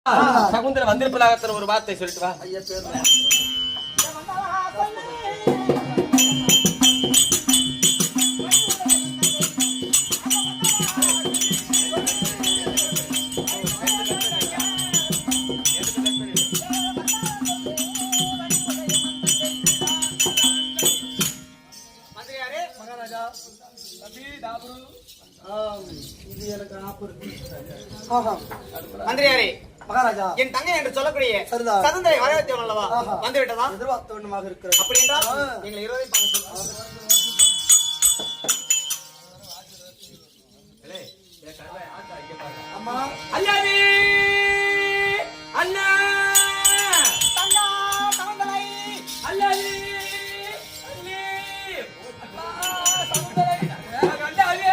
சகுந்தலை வந்திருப்பதாக ஒரு வார்த்தை சொல்லிட்டு வா. ஐயா பேர் இது எனக்கு மந்திரியாரே மகாராஜா என் தங்கை என்று சொல்லக்கூடிய சரிதான். சகுந்தலை வரவேற்றவன் அல்லவா வந்து விட்டதா? எதிர்பார்த்த ஒண்ணுமாக இருக்கிறது. அப்படி என்றால் எங்களை இருவரை பார்க்க அம்மா அல்லாதி அண்ணா தங்கா சகுந்தலை அல்லாதி அண்ணி அப்பா சகுந்தலை கண்டாவே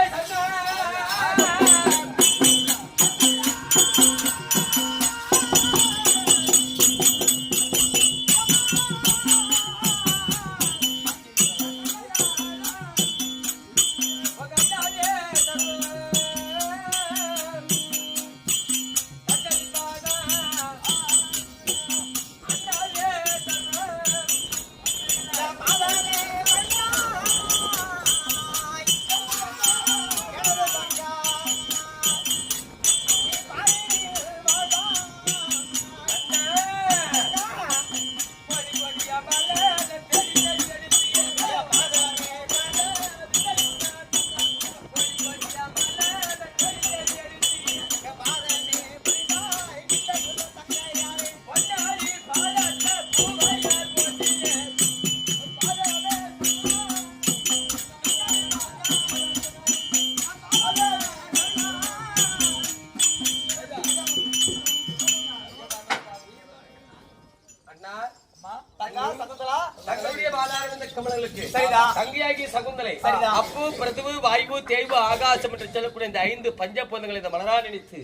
சன்னா அப்பு பிரதுவு வாயு தேய்வு ஆகாசம் என்று சொல்லக்கூடிய இந்த 5 பஞ்சபூதங்களை இந்த மலரா நினைத்து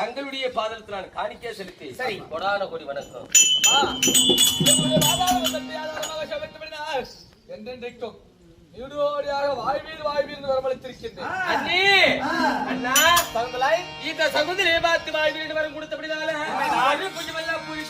தங்களுடைய பாதத்தில் நான் காணிக்கை செலுத்தி சரி கொடான கோடி வணக்கம் என்றென்றைக்கும் நீடோடியாக வாழ்வீர் வரவழைத்திருக்கின்றேன். அண்ணி அண்ணா சகுந்தலை இந்த சகுந்தலை பார்த்து வாழ்வீர் வரம் கொடுத்தபடினால கொஞ்சம் எல்லாம் போய்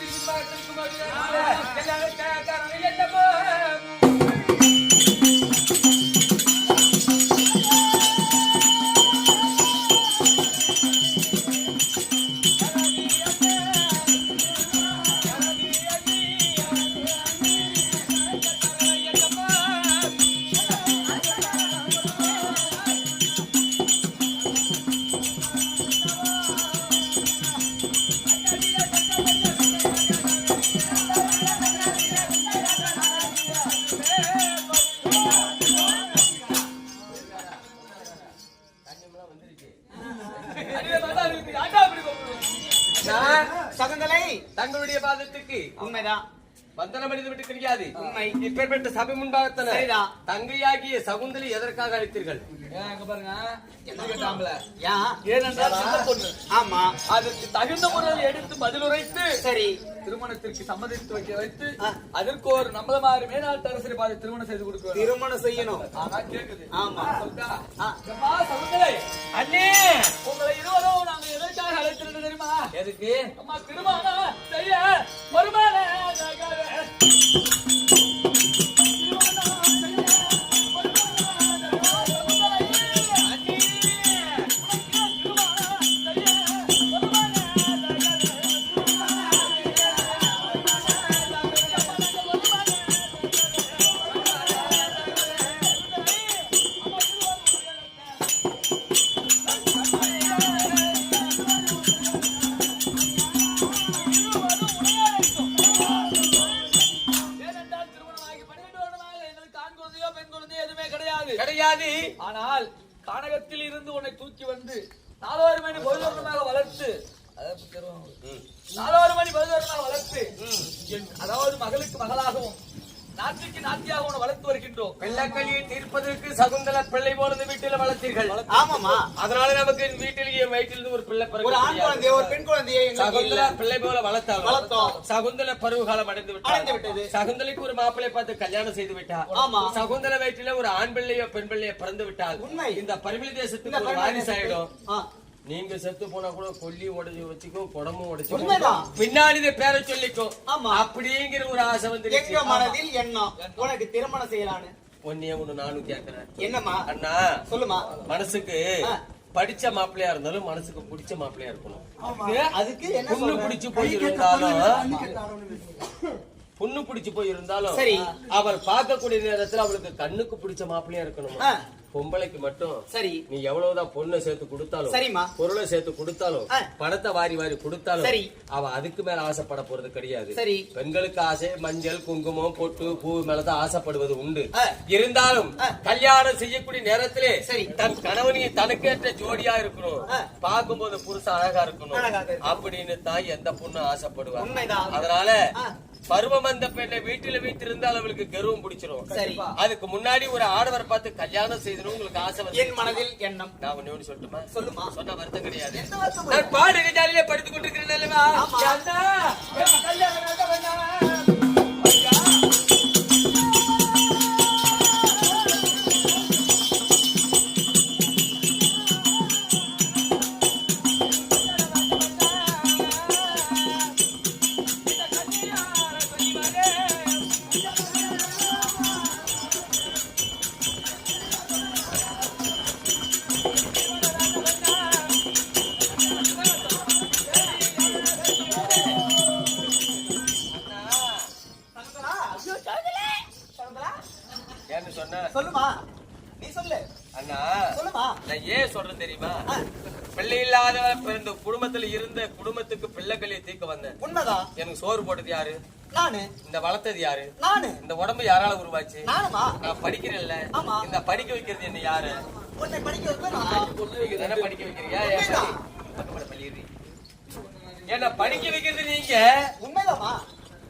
சகுந்தலை தங்களுடைய பாதத்துக்கு உண்மைதான் வந்தனம் அடித்து விட்டு கிடையாது. உண்மை. இப்பேற்பட்ட சபை முன்பாகத்தான சரிதான். தங்கையாகிய சகுந்தலை எதற்காக அழைத்தீர்கள்? அங்க பாருங்க எதிர்கட்டாமல ஏன் ஏனென்றால் சின்ன பொண்ணு ஆமா அதற்கு தகுந்த முறையில் எடுத்து பதிலுரைத்து சரி திருமணத்திற்கு சம்மதித்து வைத்து அதற்கு ஒரு நம்மள மாதிரி மேனாட்டு அரசரை பார்த்து திருமணம் செய்து கொடுக்க திருமணம் செய்யணும். ஆனா கேக்குது ஆமா. சகுந்தலை அண்ணே உங்களை இருவரும் நாங்க எதற்காக அழைத்திருந்தோம் தெரியுமா? எதுக்கு? அம்மா திருமணம் செய்ய வருமான கிடையாது. ஆனால் கானகத்தில் இருந்து உன்னை தூக்கி வந்து 4 மணி பொழுதுமாக வளர்த்து அதாவது மகளுக்கு மகளாகவும் நாட்டுக்கு நாட்டியாக உன்னை வளர்த்து வருகின்றோம். பிள்ளைக்கலியை தீர்ப்பதற்கு சகுந்தலை பிள்ளை போல இந்த வீட்டில் வளர்த்தீர்கள். ஆமாமா. அதனால நமக்கு வீட்டில் என் வயிற்றிலிருந்து ஒரு பிள்ளை பிறகு ஒரு ஆண் குழந்தைய ஒரு பெண் குழந்தையை சகுந்தலா பிள்ளை போல வளர்த்தோம். சகுந்தலை பருவ காலம் அடைந்து விட்டது. சகுந்தலைக்கு ஒரு மாப்பிள்ளை பார்த்து கல்யாணம் செய்து விட்டார். சகுந்தலை வயிற்றில ஒரு ஆண் பிள்ளையோ பெண் பிள்ளையோ பிறந்து விட்டால் இந்த பரிமள தேசத்துக்கு ஒரு வாரிசு ஆயிடும். நீங்க செத்து போனா கூட கொல்லி உடைச்சு வச்சுக்கும் குடமும் உடைச்சு உண்மைதான். பின்னாடி இதை பேரை சொல்லிக்கும் ஆமா. அப்படிங்கிற ஒரு ஆசை வந்து எங்க மனதில் எண்ணம் உனக்கு திருமணம் செய்யலான்னு. ஒன்னு நானும் கேக்குறேன். என்னம்மா அண்ணா சொல்லுமா. மனசுக்கு படிச்ச மாப்பிள்ளையா இருந்தாலும் மனசுக்கு பிடிச்ச மாப்பிள்ளையா இருக்கணும். அதுக்கு என்ன புண்ணு சொல்ற? பிடிச்சு போயிருந்தாலும் புண்ணு பிடிச்சு போயிருந்தாலும் சரி. அவள் பார்க்கக்கூடிய நேரத்துல அவளுக்கு கண்ணுக்கு பிடிச்ச மாப்பிள்ளையா இருக்கணும். பொம்பளைக்கு மட்டும் சரி நீ எவ்வளவுதான் பொண்ணை சேர்த்து கொடுத்தாலும் சரிம்மா பொருளை சேர்த்து கொடுத்தாலும் பணத்தை வாரி வாரி கொடுத்தாலும் சரி அவ அதுக்கு மேல ஆசைப்பட போறது கிடையாது. சரி பெண்களுக்கு ஆசை மஞ்சள் குங்குமம் பொட்டு பூ மேலதான் ஆசைப்படுவது உண்டு. இருந்தாலும் கல்யாணம் செய்யக்கூடிய நேரத்திலே சரி தன் கணவனியை தனக்கேற்ற ஜோடியா இருக்கணும். பார்க்கும்போது புருஷன் அழகா இருக்கணும் அப்படின்னு தான் எந்த பொண்ணு ஆசைப்படுவாங்க. அதனால பருவம் வந்த பெண்ணை வீட்டுல வைத்திருந்தால் அவளுக்கு கர்வம் பிடிச்சிரும். அதுக்கு முன்னாடி ஒரு ஆடவர் பார்த்து கல்யாணம் செய்யணும் உங்களுக்கு ஆசை வந்து என் மனதில் எண்ணம். நான் ஒண்ணு சொல்லட்டுமா? சொல்லுமா. சொன்ன வருத்தம் கிடையாது. நான் பாடுக ஜாலியிலே படித்துக் கொண்டிருக்கிறேன் அல்லவா? சொல்லுமா. நீ சொல்லு அண்ணா. சொல்லுமா. நான் ஏன் சொல்றேன் தெரியுமா? பிள்ளை இல்லாத பிறந்த குடும்பத்துல இருந்த குடும்பத்துக்கு பிள்ளைகளை தீர்க்க வந்தேன். உண்மைதான். எனக்கு சோறு போட்டது யாரு? நானு. இந்த வளர்த்தது யாரு? நானு. இந்த உடம்பு யாரால உருவாச்சு? நானுமா. நான் படிக்கிறேன்ல. ஆமா. இந்த படிக்க வைக்கிறது என்ன யாரு? உன்னை படிக்க வைக்க நான். என்ன படிக்க வைக்கிறியா? என்ன படிக்க வைக்கிறது நீங்க? உண்மைதாமா.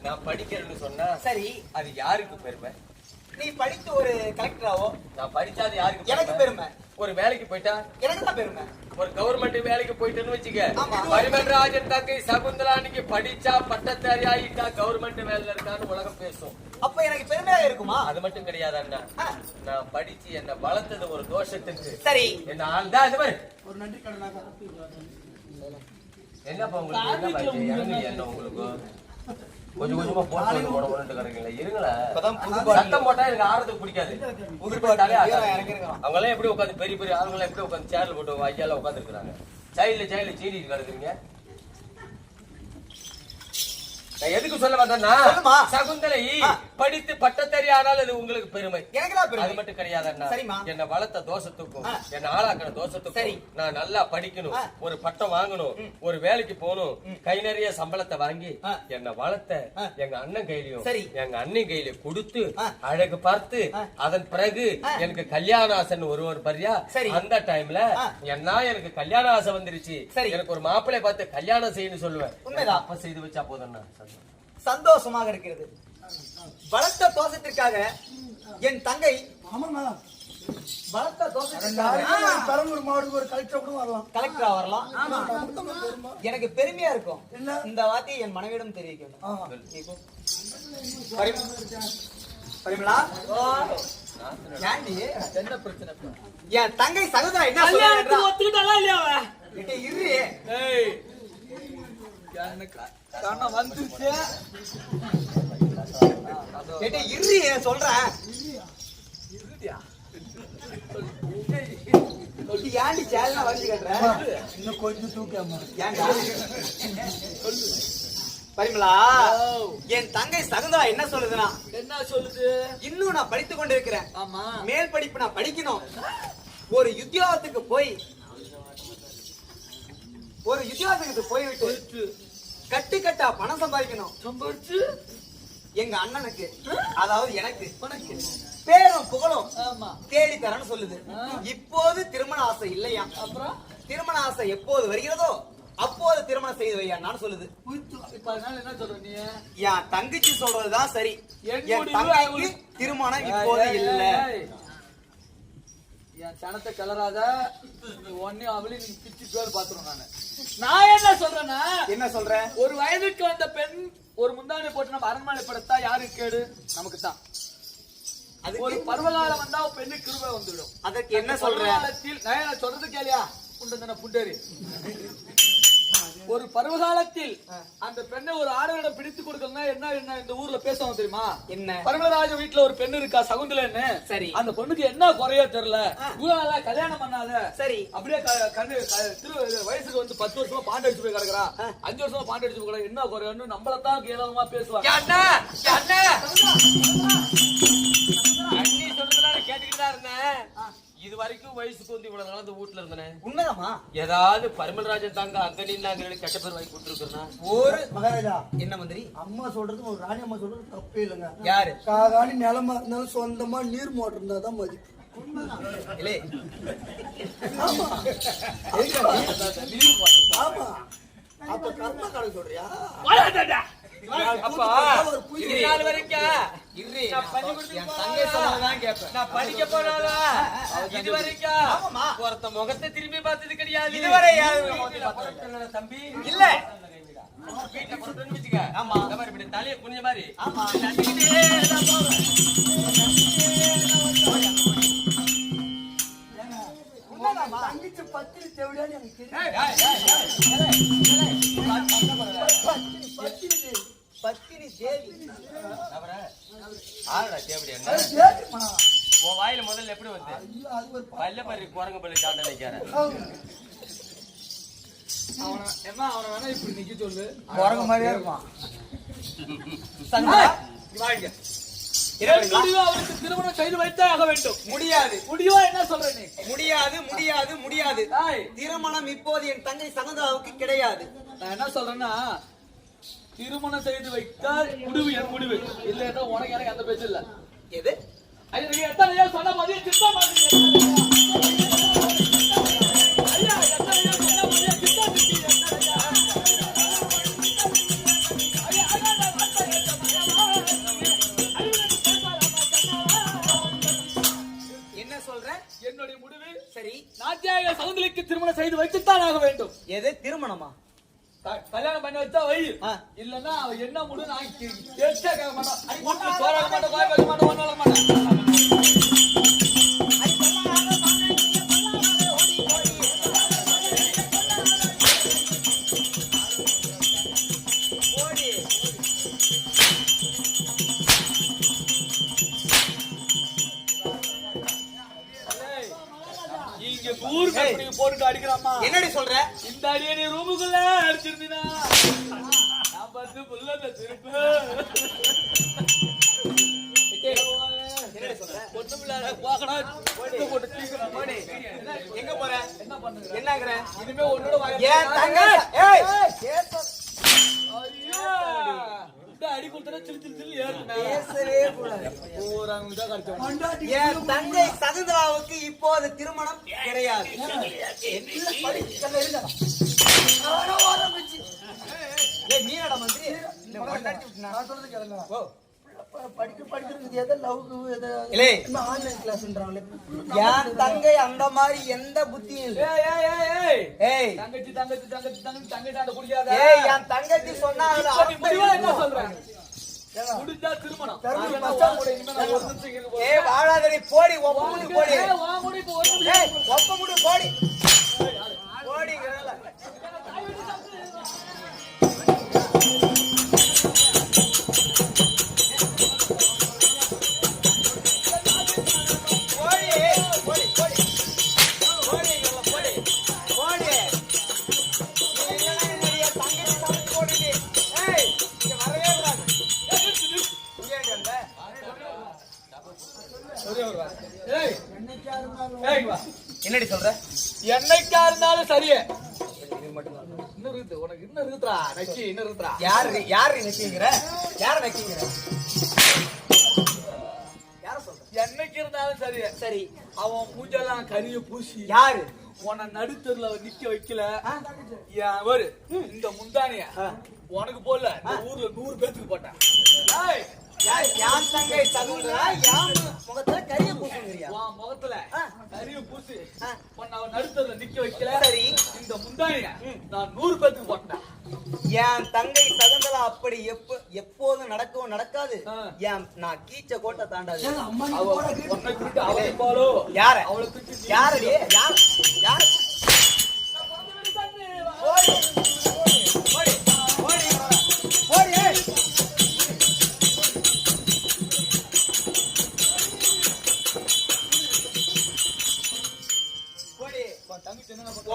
நான் படிக்கிறேன்னு சொன்னா சரி அது யாருக்கு பெருமை? நீ படித்து ஒரு கலெக்டராவோ. நான் படிச்சாது யாருக்கு? எனக்கு பெருமை. ஒரு வேலைக்கு போயிட்டா எனக்கு தான் பெருமை. ஒரு கவர்மெண்ட் வேலைக்கு போயிட்டேன்னு வச்சுக்க. ஆமா. பரிமன்ராஜன் தங்கை சகுந்தலா அன்னைக்கு படிச்சா பட்டதாரி ஆயிட்டா கவர்மெண்ட் வேலையில இருக்கான்னு உலகம் பேசும். அப்ப எனக்கு பெருமையா இருக்குமா? அது மட்டும் கிடையாது அண்ணா. நான் படிச்சு என்ன வளர்த்தது ஒரு தோஷத்துக்கு. சரி என்ன ஆள்தான் இது மாதிரி ஒரு நன்றி கடனாக என்னப்பா உங்களுக்கு என்ன உங்களுக்கு கொஞ்சம் கொஞ்சமா போட்டு போட கிடக்குங்களா? இருங்களா சத்தம் போட்டா எனக்கு ஆடுறதுக்கு பிடிக்காது. அவங்க எல்லாம் எப்படி உட்காந்து பெரிய பெரிய ஆளுங்க எப்படி உட்காந்து சேர்ல போட்டு ஐயால உட்காந்து இருக்கிறாங்க. சைடுல சீடி கிடக்குறீங்க. நான் எதுக்கு சொல்ல வந்தேன்னா சகுந்தலை படித்து பட்டத்தறி ஆனால் அது உங்களுக்கு பெருமை. அது மட்டும் கிடையாது அண்ணா. என்ன வளர்த்த தோஷத்துக்கும் என்ன ஆளாக்கின தோஷத்துக்கும் நான் நல்லா படிக்கணும், ஒரு பட்டம் வாங்கணும், ஒரு வேலைக்கு போகணும், கை நிறைய சம்பளத்தை வாங்கி என்ன வளர்த்த எங்க அண்ணன் கையிலையும் எங்க அண்ணன் கையில கொடுத்து அழகு பார்த்து அதன் பிறகு எனக்கு கல்யாண ஆசைன்னு ஒருவர் பரியா அந்த டைம்ல என்ன எனக்கு கல்யாண ஆசை வந்துருச்சு. எனக்கு ஒரு மாப்பிள்ளை பார்த்து கல்யாணம் செய்யணும்னு சொல்லுவேன். அப்ப செய்து வச்சா போதும்னா சந்தோஷமாக இருக்கிறது. வளர்த்த தோஷத்திற்காக என் தங்கை வளர்த்த தோஷத்திற்காக பெரம்பூர் மாவட்டத்துக்கு ஒரு கலெக்டர் கூட வரலாம். கலெக்டரா வரலாம். எனக்கு பெருமையா இருக்கும். இந்த வார்த்தையை என் மனைவியிடம் தெரிவிக்கணும். பரிமளா என்ன பிரச்சனை? என் தங்கை சகோதரா என்ன சொல்றாங்க? ஒத்துக்கிட்டாலா இல்லையா? இரு வந்துச்சு சொல்றேன். ஏன்டி சேலனா வந்து கட்டுறேன்? இன்னும் கொஞ்சம் தூக்காம பரிமளா என் தங்கை சகுந்தலா என்ன சொல்லுதுன்னா? என்ன சொல்லுது? இன்னும் நான் படித்துக் கொண்டிருக்கிறேன். ஆமா. மேல் படிப்பு நான் படிக்கணும். ஒரு உத்தியோகத்துக்கு போய்விட்டு கட்டா பணம் சம்பாதிக்கணும். சம்பாதிச்சு எங்க அண்ணனுக்கு அதாவது எனக்கு பேரும் புகழும் தேடி தரேன்னு சொல்லுது. இப்போது திருமண ஆசை இல்லையா? அப்புறம் திருமண ஆசை எப்போது வருகிறதோ அப்போது திருமணம் செய்து வையான்னு சொல்லுது. என்ன சொல்ற நீ? என் தங்கச்சி சொல்றதுதான் சரி. என் தங்கைக்கு திருமணம் இப்போது இல்ல. என் சனத்தை கிளறாத. ஒன்னே அவளையும் நீங்க பிச்சு பேர் பாத்துருவோம். நான் என்ன சொல்றேன்னா, என்ன சொல்றேன்? ஒரு வயதுக்கு வந்த பெண் ஒரு முந்தானை போட்டு நம்ம அரண்மனை படுத்தா யாருக்கு கேடு? நமக்கு தான். ஒரு பருவகாலம் வந்தா பெண்ணுக்கு கிருபை வந்துடும். அதற்கு என்ன சொல்றேன்? நான் சொல்றது கேளியா? புண்டரி ஒரு பருவகாலத்தில் அந்த பெண்ணை ஒரு ஆடவரிடம் பிடித்து கொடுக்கணும்னா என்ன என்ன இந்த ஊர்ல பேசுவாங்க தெரியுமா? என்ன? பரமராஜ வீட்டுல ஒரு பெண்ணு இருக்கா சகுந்தலன்னு. சரி. அந்த பொண்ணுக்கு என்ன குறைய தெரியல, இவ்வளவு கல்யாணம் பண்ணாத. சரி. அப்படியே வயசுக்கு வந்து 10 வருஷமா பாண்டு அடிச்சு போய் கிடக்குறா, 5 வருஷமா பாண்டு அடிச்சு போய் கிடக்கு, என்ன குறையன்னு நம்மளத்தான் கேவலமா பேசுவாங்க. அண்ணி சொல்றதுனால கேட்டுக்கிட்டு தான் இருந்தேன். இது வரைக்கும் வயசுக்கு வந்து இவ்வளவு நாள் வீட்டுல இருந்தேன். உண்மைதாமா? ஏதாவது பரிமளராஜன் தாங்க அங்க நின்னாங்க கெட்ட பேர் வாங்கி கொடுத்துருக்கா? ஒரு மகாராஜா என்ன மந்திரி அம்மா சொல்றது ஒரு ராணி அம்மா சொல்றது தப்பே இல்லைங்க. யாரு? காகாணி நிலமா இருந்தாலும் சொந்தமா நீர் மோட்டர் இருந்தா தான் மதிப்பு. இல்லே ஆமா ஆமா. அப்ப கர்ம கணக்கு சொல்றியா? அப்பா இது நாள் வரைக்கும் என் தங்கை சொன்னதான் கேட்பேன். நான் படிக்க போனாலும் இது வரைக்கும் ஒருத்த முகத்தை திரும்பி பார்த்தது கிடையாது. இதுவரை தம்பி இல்ல வீட்டுல போட்டு வச்சுக்க. ஆமா. இந்த மாதிரி இப்படி தலையை குனிஞ்ச மாதிரி. ஆமா. தங்கச்சி பத்திரி தேவையான்னு எனக்கு தெரியும். பத்தினி தேவி ஆடா தேவடி என்ன தேவிமா. உன் வாயில முதல்ல எப்படி வந்து ஐயோ, அது ஒரு பல்ல பாரு குரங்கு பல்லு சாண்ட நிக்கிறேன். அவனை வேணா இப்படி நிக்க சொல்லு, குரங்கு மாதிரியே இருப்பான். அவருக்கு திருமணம் செய்து வைத்தே ஆக வேண்டும். முடியாது. முடிவா என்ன சொல்ற நீ? முடியாது முடியாது முடியாது. ஏய், திருமணம் இப்போது என் தங்கை சகந்தாவுக்கு கிடையாது. நான் என்ன சொல்றேன்னா, திருமணம் செய்து வைத்தால் முடிவு என் முடிவு, இல்லைன்னா உனக்கு எனக்கு அந்த பேச்சு இல்ல. எது? ஐயா, நீங்க எத்தனை ஐயா சொன்ன மாதிரி சித்தா மாதிரி ஐயா, எத்தனை ஐயா சொன்ன மாதிரி சித்தா சித்தி என்ன சொல்ற? என்னுடைய முடிவு சரி. நாட்டியாக சகுந்தலைக்கு திருமணம் செய்து வைத்துத்தான் ஆக வேண்டும். எது? திருமணமா? கல்யாணம் பண்ணி வச்சா வை, இல்லன்னா அவ என்ன முடிவு நான் கேட்க மாட்டான். வீட்டுல சோறாக மாட்டேன், வாய் வைக்க மாட்டேன், ஒன்னால மாட்டேன். இங்க ஊர் கம்பெனிக்கு போட்டு அடிக்கிறாமா? என்னடி சொல்ற? இந்த அடியை நீ ரூமுக்குள்ள அடிச்சிருந்தீனா நான் பார்த்து புள்ள திருப்பு. என்னடி சொல்ற? பொண்ணு பிள்ளை போகணும், போட்டு தீக்கணும். எங்க போற? என்ன பண்ணுங்க? என்னங்கற? இனிமே உன்னோட ஏன் தங்கை? ஏய், ஐயா, இந்த அடி கொடுத்தா சிலு சிலு சிலு ஏறுமே. பேசவே கூடாது. போறாங்க தான் கடிச்சோம். பொண்டாட்டி என் தங்கை சகந்தராவுக்கு இப்போது திருமணம் கிடையாது. நீ நட மந்திரி. நான் சொல்றது கேளுங்க. படிக்கிறது எதை லவ் இல்லை. ஆன்லைன் கிளாஸ்ன்றாங்களே. என் தங்கை அந்த மாதிரி எந்த புத்தியும் இல்லை. ஏய் தங்கச்சி தங்கச்சி தங்கச்சி தங்கச்சி தங்கச்சி குடிக்காத. ஏய், என் தங்கச்சி சொன்னா அதுல முடிவா என்ன அர்த்தம் சொல்றாங்க? முடிஞ்சா திருமணம். ஏய், வாழாதடி போடி, ஒப்ப முடி போடி. ஏய், ஒப்ப முடி போடி. போடிங்கறல. என்னடி சொல்ற? என்னைக்கா இருந்தாலும் சரியே. இன்னும் இருக்கு, உனக்கு இன்னும் இருக்குடா, நக்கி இன்னும் இருக்குடா. யாரு நக்கிங்கற? யார நக்கிங்கற? யார சொல்ற? என்னைக்கு இருந்தாலும் சரியே. சரி. அவன் மூஞ்செல்லாம் கரிய பூசி யாரு? உன்னை நடுத்தருல நிக்க வைக்கல. என் ஒரு இந்த முந்தானிய உனக்கு போல இந்த ஊர்ல 100 பேத்துக்கு போட்டேன். ஏய், யான் தங்கை சகுந்தரா யான் முகத்துல கரிய பூசுங்கறியா? உன் முகத்துல கரிய பூசி உன்னை அவன் நடுத்தருல நிக்க வைக்கல. சரி. இந்த முந்தானிய நான் 100 பேத்துக்கு போட்டேன். என் தங்கை சகுந்தரா அப்படி எப்போதும் நடக்கவும் நடக்காது. நான் கீச்ச கோட்டை தாண்டாது. உன்னை விட்டு அவளை போலோ யார? அவளை தூக்கி யாரடி? யார்?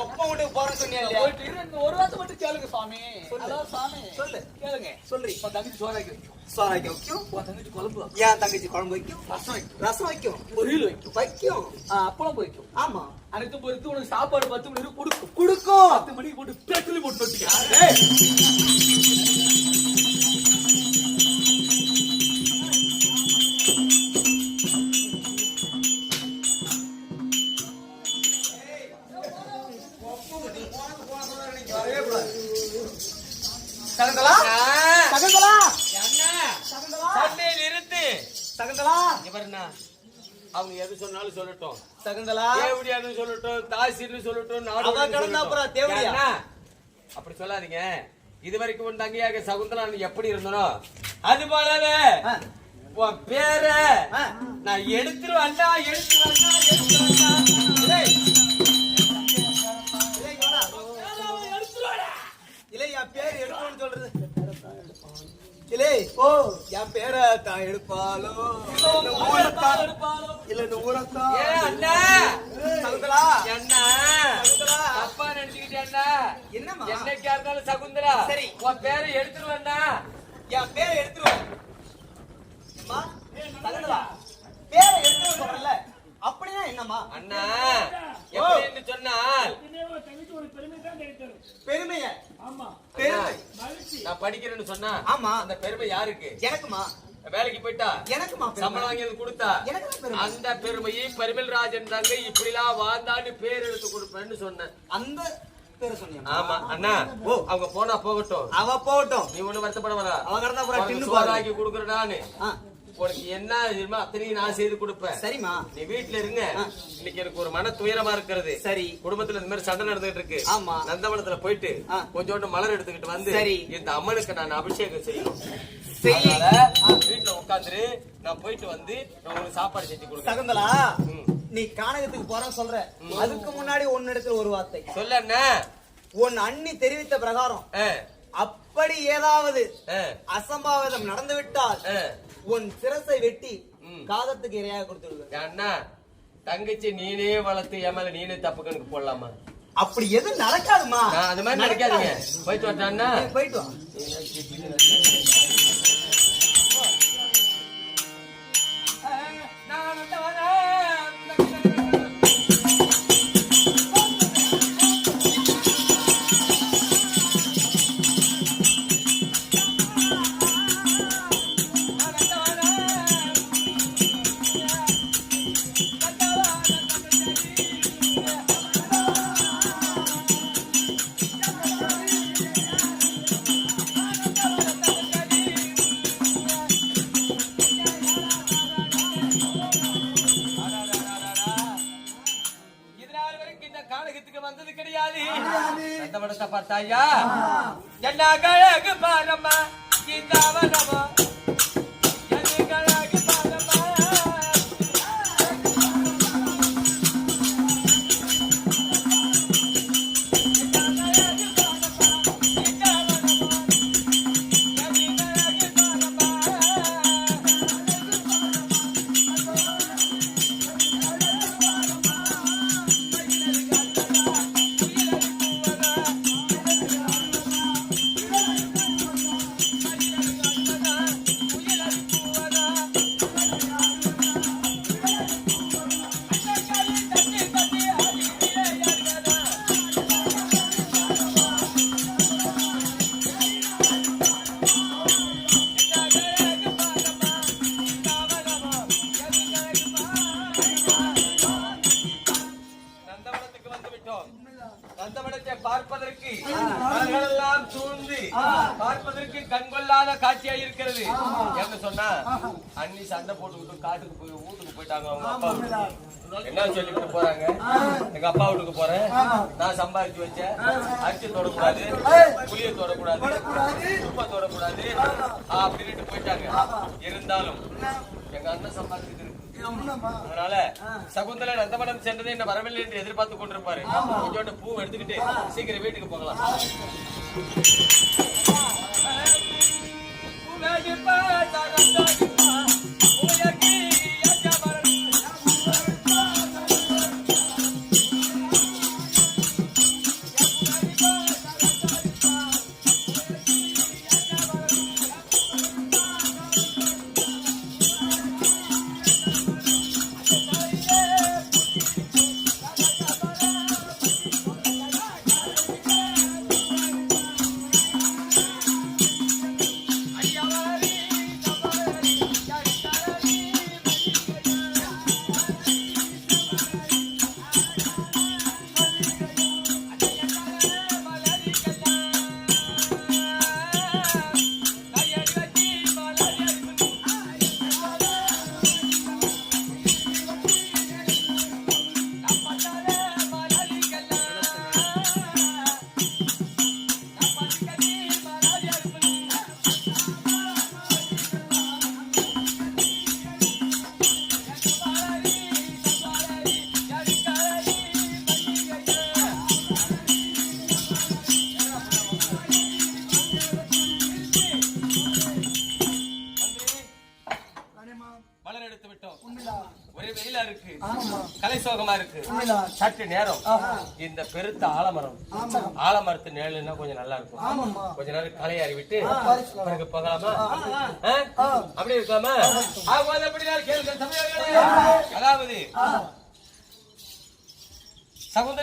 ஒப்ப வீட்டுக்கு போறேன்னு சொன்னியா இல்லையா? போயிட்டு இரு, இந்த ஒரு வார்த்தை மட்டும் கேளுங்க சாமி. அதான் சாமி. சொல்லு. கேளுங்க. சொல்றி. உன் தங்கச்சி சோறாக்கி வைக்கும். சோறாக்கி வைக்கும். உன் தங்கச்சி குழம்பு வைக்கும். என் தங்கச்சி குழம்பு வைக்கும். ரசம் வைக்கும். ரசம் வைக்கும். பொரியல் வைக்கும். வைக்கும். அப்பளம் பொரிக்கும். ஆமா. அனைத்தும் பொறுத்து உனக்கு சாப்பாடு 10 மணிக்கு கொடுக்கும். குடுக்கும். 10 மணிக்கு போட்டு பேக்கலி போட்டு வச்சுக்க. சகந்தலா சகந்தலா சண்டை நிறுத்து. சகந்தலா இவர்னா அவங்க எது சொன்னாலும் சொல்லட்டும். சகந்தலா தேவடியான்னு சொல்லட்டும், தாசின்னு சொல்லட்டும், அவ கடந்தா அப்புறம் தேவடியா? ஏன்னா, அப்படி சொல்லாதீங்க. இதுவரைக்கும் உன் தங்கையாக சகுந்தலான்னு எப்படி இருந்தனோ அது போலவே உன் பேர நான் எடுத்துருவேன்டா, எடுத்துருவேன்டா, எடுத்துருவேன்டா. இல்லை என் பேர் எடுக்கணும்னு சொல்றது இல்லை. ஓ என் பேரை தான் எடுப்பாலோ இல்ல ஊரத்தா அண்ணா சகுந்தலா என்ன சகுந்தலா தப்பா நினைச்சுக்கிட்டேன்னா என்னம்மா என்னைக்கா இருந்தாலும் சகுந்தலா சரி. உன் பேரை எடுத்துருவேன்டா. என் பேரை எடுத்துருவேன். அம்மா சகுந்தலா பேரை எடுத்துருவேன் சொல்றல, அப்படின்னா என்னம்மா? அண்ணா எப்படின்னு சொன்னால் பெருமைய அண்ணா, பெருமை நான் படிக்கிறேன்னு சொன்னா ஆமா. அந்த பெருமை யாருக்கு? எனக்குமா? வேலைக்கு போயிட்டா எனக்குமா சம்பளம் வாங்கியது கொடுத்தா எனக்கு பெருமை. அந்த பெருமையை பரிமல்ராஜன் தாங்க இப்படிலாம் வாழ்ந்தான்னு பேர் எடுத்து கொடுப்பேன்னு சொன்னேன். அந்த பேரை சொன்னியா? ஆமா அண்ணா. ஓ அவங்க போனா போகட்டும், அவ போகட்டும். நீ ஒண்ணு வருத்தப்பட வேணா. அவ கடந்தா அப்புறம் டின்னு சோறாக்கி கொடுக்குறேன்னு ஆ உனக்கு என்ன தெரியுமா அத்தனையும் நான் செய்து கொடுப்பேன். சரிம்மா. நீ வீட்டுல இருங்க. இன்னைக்கு எனக்கு ஒரு மன துயரமா இருக்கிறது. சரி. குடும்பத்துல இந்த மாதிரி சண்டை நடந்துட்டு இருக்கு. ஆமா. நந்தவனத்துல போயிட்டு கொஞ்சோண்டு மலர் எடுத்துக்கிட்டு வந்து சரி. இந்த அம்மனுக்கு நான் அபிஷேகம் செய்யணும். செய். அதனால வீட்டுல உட்காந்துரு, நான் போயிட்டு வந்து நான் உங்களுக்கு சாப்பாடு செஞ்சு கொடுக்குறேன். சகுந்தலா நீ கானகத்துக்கு போறன்னு சொல்ற, அதுக்கு முன்னாடி உன்னிடத்துல ஒரு வார்த்தை சொல்ல அண்ணா. உன் அண்ணி தெரிவித்த பிரகாரம் ஆ, அப்படி ஏதாவது ஆ, அசம்பாவிதம் நடந்து விட்டால் ஆ. உன் சிரசை வெட்டி காதத்துக்கு இரையாக கொடுத்து விடுவேன். அண்ணா தங்கச்சி நீனே வளர்த்து என் மேல நீனே தப்பு கணக்கு போடலாமா? அப்படி எதுவும் நடக்காதுமா. நான் அது மாதிரி நினைக்காதீங்க. போயிட்டு வரட்டா அண்ணா? போயிட்டு வா. வந்தது கிடையாது. அந்த படத்தை பார்த்தாயா? என்ன அழகு பாரம்மா கீதாவனமா, என்ன அழகு பாரம்மா. நந்தவனத்தை பார்ப்பதற்கு மலர்களெல்லாம் சூழ்ந்து பார்ப்பதற்கு கண்கொள்ளாத காட்சியா இருக்கிறது. என்ன சொன்னா அண்ணி சண்டை போட்டுக்கிட்டு காட்டுக்கு போய் வீட்டுக்கு போயிட்டாங்க. அவங்க அப்பா என்ன சொல்லிட்டு போறாங்க? எங்க அப்பா வீட்டுக்கு போறேன், நான் சம்பாதிச்சு வச்சேன், அரிசி தொடக்கூடாது, புளிய தொடக்கூடாது, உப்பை தொடக்கூடாது அப்படின்னு போயிட்டாங்க. இருந்தாலும் எங்க அண்ணன் சம்பாதிச்சு இருக்கு. அதனால சகுந்தலை நந்தவனம் சென்றது என்ன வரவில்லை என்று எதிர்பார்த்து கொண்டிருப்பாரு. கொஞ்சோண்டு பூ எடுத்துக்கிட்டு சீக்கிரம் வீட்டுக்கு போகலாம். மலர் எடுத்து விட்டோம். ஒரே வெயிலா இருக்கு, கலை சோகமா இருக்கு. சற்று நேரம் இந்த பெருத்த ஆலமரத்து நிழல்னா கொஞ்சம் நல்லா இருக்கும். கொஞ்ச நேரம் களை அறிவிட்டு பிறகு போகலாமா? அப்படி இருக்கலாமா? அதாவது சகுந்தலை